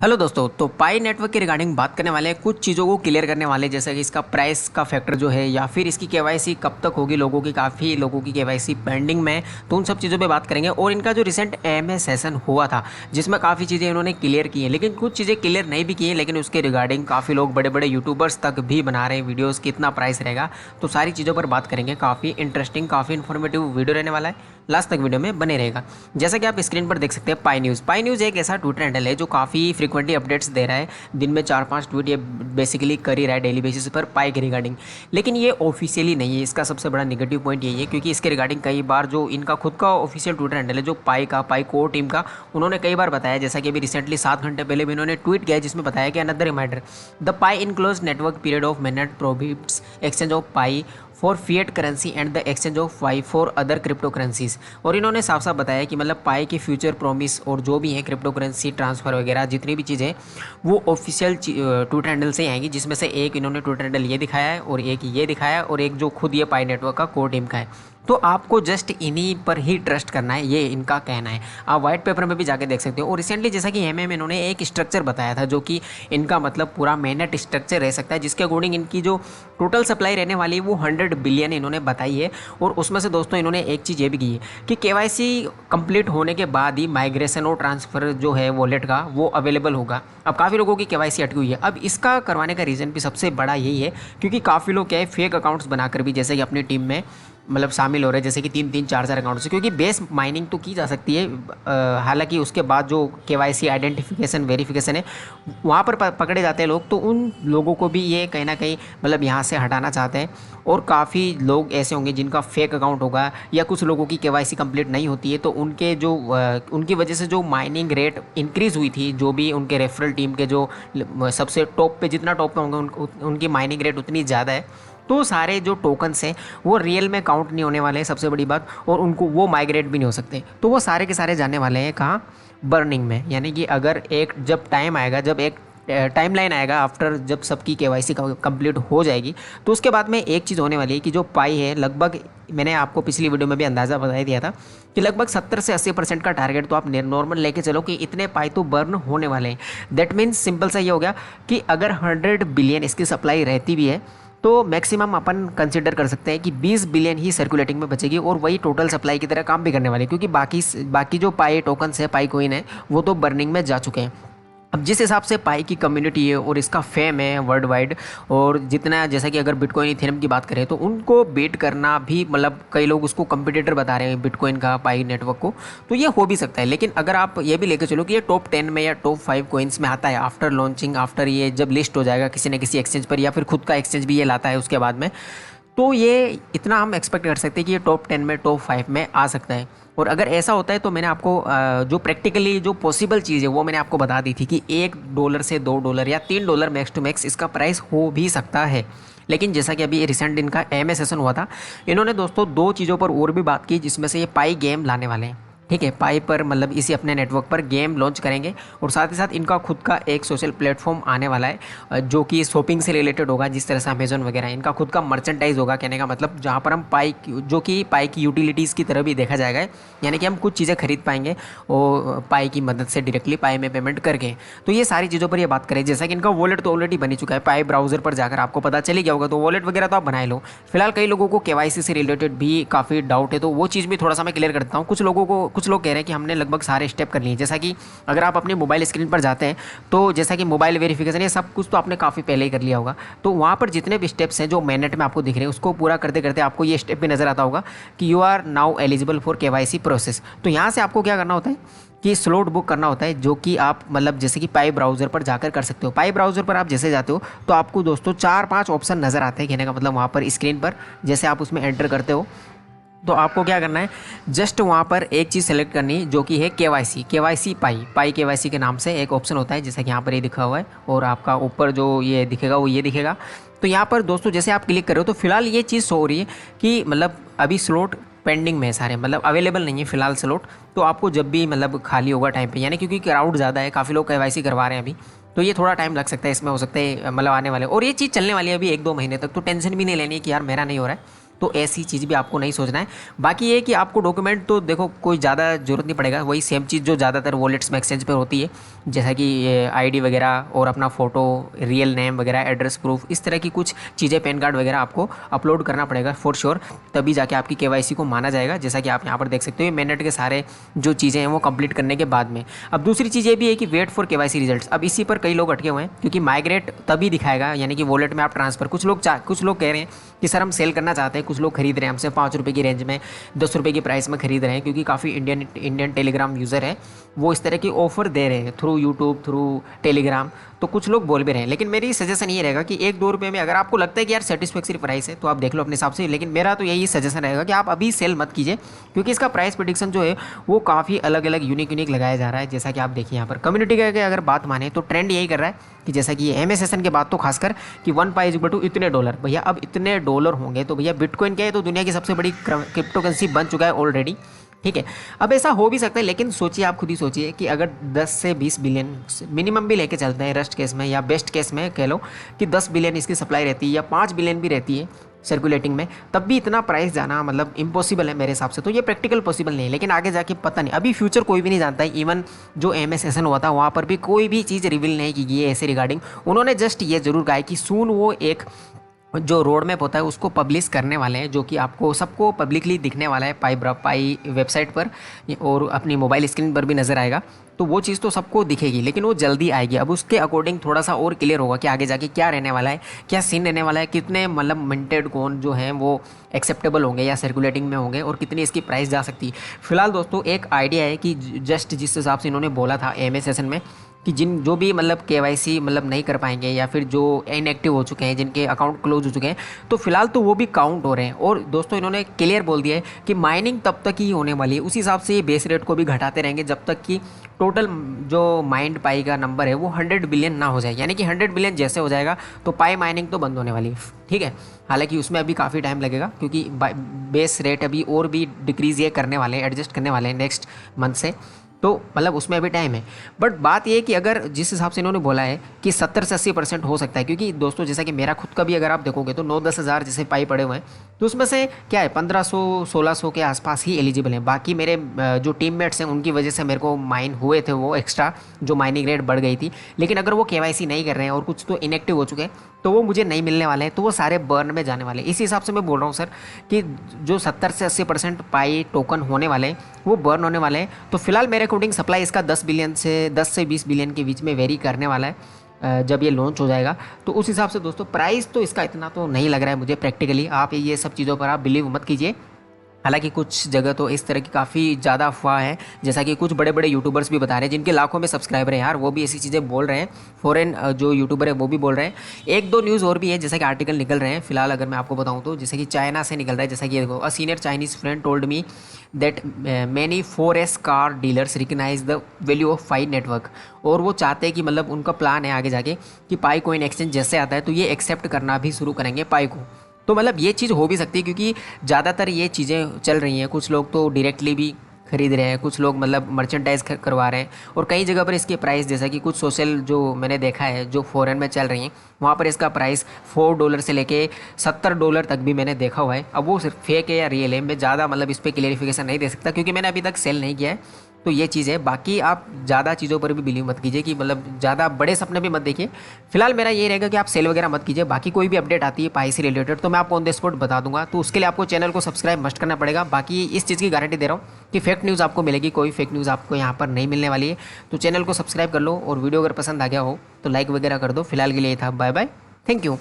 Hello दोस्तों, तो पाई network के रिगार्डिंग बात करने वाले हैं, कुछ चीज़ों को क्लियर करने वाले हैं, जैसे कि इसका प्राइस का फैक्टर जो है या फिर इसकी केवाईसी कब तक होगी। लोगों की काफ़ी लोगों की केवाईसी पेंडिंग में है, तो उन सब चीज़ों पे बात करेंगे। और इनका जो रिसेंट एएमए सेशन हुआ था जिसमें काफ़ी चीज़ें इन्होंने क्लियर की हैं, लेकिन कुछ चीज़ें क्लियर नहीं भी की हैं, लेकिन उसके रिगार्डिंग काफ़ी लोग बड़े बड़े यूट्यूबर्स तक भी बना रहे हैं वीडियोज़, कितना प्राइस रहेगा। तो सारी चीज़ों पर बात करेंगे। काफ़ी इंटरेस्टिंग, काफ़ी इन्फॉर्मेटिव वीडियो रहने वाला है, लास्ट तक वीडियो में बने रहेगा। जैसा कि आप स्क्रीन पर देख सकते हैं, पाई न्यूज़ एक ऐसा ट्विटर हैंडल है जो काफ़ी फ्रीक्वेंटली अपडेट्स दे रहा है। दिन में 4-5 ट्वीट ये बेसिकली कर ही रहा है डेली बेसिस पर पाई के रिगार्डिंग, लेकिन ये ऑफिशियली नहीं है। इसका सबसे बड़ा नेगेटिव पॉइंट यही है, क्योंकि इसके रिगार्डिंग कई बार जो इनका खुद का ऑफिशियल ट्विटर हैंडल है, जो पाई कोर टीम का, उन्होंने कई बार बताया, जैसा कि अभी रिसेंटली 7 घंटे पहले भी इन्होंने ट्वीट किया जिसमें बताया कि another reminder, the Pi enclose network period of minute prohibits exchange of Pi for fiat currency and the exchange of Pi for other crypto currencies. और इन्होंने साफ साफ बताया कि मतलब पाई के फ्यूचर प्रॉमिस और जो भी है क्रिप्टो करेंसी ट्रांसफ़र वगैरह जितनी भी चीज़ें वो ऑफिशियल ट्विटर हैंडल से ही आएंगी, जिसमें से एक इन्होंने ट्विटर हैंडल ये दिखाया है और एक ये दिखाया है और एक जो खुद ये पाई नेटवर्क का कोर टीम का है। तो आपको जस्ट इन्हीं पर ही ट्रस्ट करना है, ये इनका कहना है। आप वाइट पेपर में भी जाके देख सकते हो। और रिसेंटली जैसा कि एमए में इन्होंने एक स्ट्रक्चर बताया था, जो कि इनका मतलब पूरा मेनट स्ट्रक्चर रह सकता है, जिसके अकॉर्डिंग इनकी जो टोटल सप्लाई रहने वाली है वो 100 बिलियन इन्होंने बताई है। और उसमें से दोस्तों इन्होंने एक चीज़ ये भी की है कि केवाईसी कंप्लीट होने के बाद ही माइग्रेशन और ट्रांसफ़र जो है वॉलेट का वो अवेलेबल होगा। अब काफ़ी लोगों की केवाईसी अटकी हुई है। अब इसका करवाने का रीज़न भी सबसे बड़ा यही है, क्योंकि काफ़ी लोग क्या है फेक अकाउंट्स बनाकर भी जैसे कि अपनी टीम में मतलब शामिल हो रहे हैं, जैसे कि 3-3, 4-4 अकाउंट से, क्योंकि बेस माइनिंग तो की जा सकती है। हालांकि उसके बाद जो केवाईसी आइडेंटिफिकेशन वेरिफिकेशन है वहाँ पर पकड़े जाते हैं लोग, तो उन लोगों को भी ये कहीं ना कहीं मतलब यहाँ से हटाना चाहते हैं। और काफ़ी लोग ऐसे होंगे जिनका फेक अकाउंट होगा, या कुछ लोगों की केवाईसी कंप्लीट नहीं होती है, तो उनके जो उनकी वजह से जो माइनिंग रेट इंक्रीज़ हुई थी, जो भी उनके रेफरल टीम के जो सबसे टॉप पे जितना टॉप पे होंगे उनकी माइनिंग रेट उतनी ज़्यादा है। तो सारे जो टोकन्स हैं वो रियल में काउंट नहीं होने वाले हैं, सबसे बड़ी बात, और उनको वो माइग्रेट भी नहीं हो सकते। तो वो सारे के सारे जाने वाले हैं कहाँ, बर्निंग में। यानी कि अगर एक जब टाइम आएगा, जब एक टाइमलाइन आएगा आफ्टर जब सबकी केवाईसी कंप्लीट हो जाएगी, तो उसके बाद में एक चीज़ होने वाली है कि जो पाई है लगभग, मैंने आपको पिछली वीडियो में भी अंदाज़ा बता दिया था कि लगभग 70 से 80% का टारगेट तो आप नॉर्मल लेके चलो कि इतने पाई तो बर्न होने वाले हैं। दैट मीन्स सिंपल सा ये हो गया कि अगर 100 बिलियन इसकी सप्लाई रहती भी है, तो मैक्सिमम अपन कंसिडर कर सकते हैं कि 20 बिलियन ही सर्कुलेटिंग में बचेगी, और वही टोटल सप्लाई की तरह काम भी करने वाली है, क्योंकि बाकी जो पाई टोकन्स है, पाई कोइन है, वो तो बर्निंग में जा चुके हैं। अब जिस हिसाब से पाई की कम्युनिटी है और इसका फेम है वर्ल्ड वाइड, और जितना जैसा कि अगर बिटकॉइन इथेरियम की बात करें तो उनको बीट करना भी, मतलब कई लोग उसको कंपटीटर बता रहे हैं बिटकॉइन का पाई नेटवर्क को, तो ये हो भी सकता है। लेकिन अगर आप ये भी लेकर चलो कि ये टॉप 10 में या टॉप 5 कोइंस में आता है आफ्टर लॉन्चिंग, आफ्टर ये जब लिस्ट हो जाएगा किसी न किसी एक्सचेंज पर, या फिर खुद का एक्सचेंज भी ये लाता है उसके बाद में, तो ये इतना हम एक्सपेक्ट कर सकते हैं कि ये टॉप 10 में टॉप 5 में आ सकता है। और अगर ऐसा होता है तो मैंने आपको जो प्रैक्टिकली जो पॉसिबल चीज़ है वो मैंने आपको बता दी थी कि $1 से $2 या $3 मैक्स टू मैक्स इसका प्राइस हो भी सकता है। लेकिन जैसा कि अभी रिसेंट इनका एमए सेशन हुआ था, इन्होंने दोस्तों 2 चीज़ों पर और भी बात की, जिसमें से ये पाई गेम लाने वाले हैं। ठीक है, पाई पर मतलब इसी अपने नेटवर्क पर गेम लॉन्च करेंगे, और साथ ही साथ इनका खुद का एक सोशल प्लेटफॉर्म आने वाला है, जो कि शॉपिंग से रिलेटेड होगा, जिस तरह से अमेजोन वगैरह। इनका खुद का मर्चेंटाइज होगा, कहने का मतलब जहाँ पर हम पाई जो कि पाई की यूटिलिटीज़ की तरह भी देखा जाएगा, यानी कि हम कुछ चीज़ें खरीद पाएंगे और पाई की मदद से डायरेक्टली पाई में पेमेंट करके। तो ये सारी चीज़ों पर ये बात करें। जैसा कि इनका वॉलेट तो ऑलरेडी बनी चुका है, पाई ब्राउजर पर जाकर आपको पता चली गया होगा, तो वॉलेट वगैरह तो आप बनाए लो। फिलहाल कई लोगों को केवाईसी से रिलेटेड भी काफ़ी डाउट है, तो वो चीज़ भी थोड़ा सा मैं क्लियर करता हूँ। कुछ लोग कह रहे हैं कि हमने लगभग सारे स्टेप कर लिए। जैसा कि अगर आप अपने मोबाइल स्क्रीन पर जाते हैं, तो जैसा कि मोबाइल वेरिफिकेशन, ये सब कुछ तो आपने काफ़ी पहले ही कर लिया होगा, तो वहाँ पर जितने भी स्टेप्स हैं जो मिनट में आपको दिख रहे हैं, उसको पूरा करते करते आपको ये स्टेप भी नज़र आता होगा कि you are now eligible for KYC process. तो यहाँ से आपको क्या करना होता है कि स्लॉट बुक करना होता है, जो कि आप मतलब जैसे कि पाई ब्राउज़र पर जाकर कर सकते हो। पाई ब्राउज़र पर आप जैसे जाते हो तो आपको दोस्तों 4-5 ऑप्शन नज़र आते हैं, कहने का मतलब वहाँ पर स्क्रीन पर जैसे आप उसमें एंटर करते हो, तो आपको क्या करना है, जस्ट वहाँ पर एक चीज़ सेलेक्ट करनी जो कि है केवाईसी पाई केवाईसी के नाम से एक ऑप्शन होता है, जैसा कि यहाँ पर ये दिखा हुआ है, और आपका ऊपर जो ये दिखेगा वो ये दिखेगा। तो यहाँ पर दोस्तों जैसे आप क्लिक करो तो फिलहाल ये चीज़ शो हो रही है कि मतलब अभी स्लॉट पेंडिंग में है सारे, मतलब अवेलेबल नहीं है फिलहाल स्लॉट। तो आपको जब भी मतलब खाली होगा टाइम पे, यानी क्योंकि क्राउड ज़्यादा है, काफ़ी लोग केवाईसी करवा रहे हैं अभी, तो ये थोड़ा टाइम लग सकता है इसमें, हो सकता है मतलब आने वाले, और ये चीज़ चलने वाली है अभी 1-2 महीने तक, तो टेंशन भी नहीं लेनी है कि यार मेरा नहीं हो रहा है। तो ऐसी चीज़ भी आपको नहीं सोचना है। बाकी ये कि आपको डॉक्यूमेंट तो देखो कोई ज़्यादा ज़रूरत नहीं पड़ेगा, वही सेम चीज़ जो ज़्यादातर वॉलेट्स में एक्सचेंज पर होती है, जैसा कि आईडी वगैरह और अपना फ़ोटो, रियल नेम वगैरह, एड्रेस प्रूफ, इस तरह की कुछ चीज़ें, पैन कार्ड वगैरह आपको अपलोड करना पड़ेगा फॉर श्योर, तभी जाके आपकी केवाईसी को माना जाएगा। जैसा कि आप यहाँ पर देख सकते हो, ये मिनट के सारे जो चीज़ें हैं वो कंप्लीट करने के बाद में। अब दूसरी चीज़ ये भी है कि वेट फॉर केवाईसी रिजल्ट्स। अब इसी पर कई लोग अटके हुए हैं, क्योंकि माइग्रेट तभी दिखाएगा, यानी कि वॉलेट में आप ट्रांसफर, कुछ लोग कह रहे हैं कि सर हम सेल करना चाहते हैं, कुछ लोग खरीद रहे हैं हमसे 5 रुपये की रेंज में, 10 रुपये की प्राइस में खरीद रहे हैं, क्योंकि काफ़ी इंडियन टेलीग्राम यूज़र है, वो इस तरह की ऑफर दे रहे हैं थ्रू यूट्यूब, थ्रू टेलीग्राम। तो कुछ लोग बोल भी रहे हैं, लेकिन मेरी सजेशन ये रहेगा कि 1-2 रुपये में अगर आपको लगता है कि यार सेटिस्फैक्टरी प्राइस है तो आप देख लो अपने हिसाब से, लेकिन मेरा तो यही सजेशन रहेगा कि आप अभी सेल मत कीजिए, क्योंकि इसका प्राइस प्रेडिक्शन जो है वो काफ़ी अलग अलग यूनिक लगाया जा रहा है। जैसा कि आप देखिए यहाँ पर कम्युनिटी का अगर बात माने तो ट्रेंड यही कर रहा है कि जैसा कि एमए सेशन के बाद तो खासकर कि 1 पाई इज इक्वल टू इतने डॉलर, भैया अब इतने डॉलर होंगे तो भैया बिटकॉइन क्या है, तो दुनिया की सबसे बड़ी क्रिप्टो करेंसी बन चुका है ऑलरेडी, ठीक है। अब ऐसा हो भी सकता है, लेकिन सोचिए, आप खुद ही सोचिए कि अगर 10 से 20 बिलियन मिनिमम भी लेके चलते हैं रस्ट केस में, या बेस्ट केस में कह लो कि 10 बिलियन इसकी सप्लाई रहती है या 5 बिलियन भी रहती है सर्कुलेटिंग में, तब भी इतना प्राइस जाना मतलब इम्पॉसिबल है मेरे हिसाब से। तो ये प्रैक्टिकल पॉसिबल नहीं है, लेकिन आगे जाके पता नहीं, अभी फ्यूचर कोई भी नहीं जानता है। इवन जो एमए सेशन हुआ था वहाँ पर भी कोई भी चीज़ रिवील नहीं की गई है ऐसे रिगार्डिंग। उन्होंने जस्ट ये जरूर कहा है कि सून वो एक जो रोड मैप होता है उसको पब्लिश करने वाले हैं, जो कि आपको सबको पब्लिकली दिखने वाला है पाई वेबसाइट पर, और अपनी मोबाइल स्क्रीन पर भी नज़र आएगा। तो वो चीज़ तो सबको दिखेगी, लेकिन वो जल्दी आएगी। अब उसके अकॉर्डिंग थोड़ा सा और क्लियर होगा कि आगे जाके क्या रहने वाला है, क्या सीन रहने वाला है, कितने मतलब मिंटेड कॉइन जो हैं वो एक्सेप्टेबल होंगे या सर्कुलेटिंग में होंगे, और कितनी इसकी प्राइस जा सकती है। फिलहाल दोस्तों एक आइडिया है कि जस्ट जिस हिसाब से इन्होंने बोला था एमए सेशन में कि जो भी मतलब केवाईसी मतलब नहीं कर पाएंगे, या फिर जो इनएक्टिव हो चुके हैं, जिनके अकाउंट क्लोज हो चुके हैं, तो फिलहाल तो वो भी काउंट हो रहे हैं। और दोस्तों इन्होंने क्लियर बोल दिया है कि माइनिंग तब तक ही होने वाली है, उसी हिसाब से ये बेस रेट को भी घटाते रहेंगे जब तक कि टोटल जो माइंड पाई का नंबर है वो 100 बिलियन ना हो जाए। यानी कि 100 बिलियन जैसे हो जाएगा तो पाई माइनिंग तो बंद होने वाली है, ठीक है। हालांकि उसमें अभी काफ़ी टाइम लगेगा, क्योंकि बेस रेट अभी और भी डिक्रीज़ ये करने वाले हैं, एडजस्ट करने वाले हैं नेक्स्ट मंथ से, तो मतलब उसमें अभी टाइम है। बट बात ये है कि अगर जिस हिसाब से इन्होंने बोला है कि 70 से 80% हो सकता है, क्योंकि दोस्तों जैसा कि मेरा खुद का भी अगर आप देखोगे तो 9-10 हज़ार जैसे पाई पड़े हुए हैं, तो उसमें से क्या है 1500-1600 के आसपास ही एलिजिबल हैं। बाकी मेरे जो टीममेट्स हैं उनकी वजह से मेरे को माइन हुए थे वो एक्स्ट्रा, जो माइनिंग रेट बढ़ गई थी। लेकिन अगर वो केवाईसी नहीं कर रहे हैं और कुछ तो इनएक्टिव हो चुके हैं, तो वो मुझे नहीं मिलने वाले हैं, तो वो सारे बर्न में जाने वाले हैं। इसी हिसाब से मैं बोल रहा हूँ सर कि जो 70 से 80% पाई टोकन होने वाले हैं वो बर्न होने वाले हैं। तो फिलहाल मेरे अकॉर्डिंग सप्लाई इसका 10 से 20 बिलियन के बीच में वेरी करने वाला है जब ये लॉन्च हो जाएगा। तो उस हिसाब से दोस्तों प्राइस तो इसका इतना तो नहीं लग रहा है मुझे प्रैक्टिकली। आप ये सब चीज़ों पर आप बिलीव मत कीजिए। हालांकि कुछ जगह तो इस तरह की काफ़ी ज़्यादा अफवाह है, जैसा कि कुछ बड़े बड़े यूट्यूबर्स भी बता रहे हैं जिनके लाखों में सब्सक्राइबर हैं यार, वो भी ऐसी चीज़ें बोल रहे हैं। फॉरेन जो यूट्यूबर है वो भी बोल रहे हैं। 1-2 न्यूज़ और भी है जैसा कि आर्टिकल निकल रहे हैं फिलहाल, अगर मैं आपको बताऊं तो जैसे कि चाइना से निकल रहा है। जैसा कि देखो, a senior Chinese friend told me that many 4S car dealers recognise the value of Pi network. और वो चाहते हैं कि मतलब उनका प्लान है आगे जाके कि पाई कॉइन एक्सचेंज जैसे आता है तो ये एक्सेप्ट करना भी शुरू करेंगे पाई को। तो मतलब ये चीज़ हो भी सकती है, क्योंकि ज़्यादातर ये चीज़ें चल रही हैं। कुछ लोग तो डायरेक्टली भी खरीद रहे हैं, कुछ लोग मतलब मर्चेंटाइज करवा रहे हैं, और कई जगह पर इसके प्राइस, जैसा कि कुछ सोशल जो मैंने देखा है जो फॉरेन में चल रही हैं, वहाँ पर इसका प्राइस $4 से लेके $70 तक भी मैंने देखा हुआ है। अब वो सिर्फ फेक है या रियल है, मैं ज़्यादा मतलब इस पर क्लेरिफिकेशन नहीं दे सकता, क्योंकि मैंने अभी तक सेल नहीं किया है। तो ये चीज़ है। बाकी आप ज़्यादा चीज़ों पर भी बिलीव मत कीजिए, कि मतलब ज़्यादा बड़े सपने भी मत देखिए। फिलहाल मेरा ये रहेगा कि आप सेल वगैरह मत कीजिए। बाकी कोई भी अपडेट आती है पाई से रिलेटेड तो मैं आपको ऑन द स्पॉट बता दूंगा। तो उसके लिए आपको चैनल को सब्सक्राइब मस्ट करना पड़ेगा। बाकी इस चीज़ की गारंटी दे रहा हूँ कि फेक न्यूज़ आपको मिलेगी, कोई फेक न्यूज़ आपको यहाँ पर नहीं मिलने वाली है। तो चैनल को सब्सक्राइब कर लो, और वीडियो अगर पसंद आ गया हो तो लाइक वगैरह कर दो। फिलहाल के लिए ये था, बाय बाय, थैंक यू।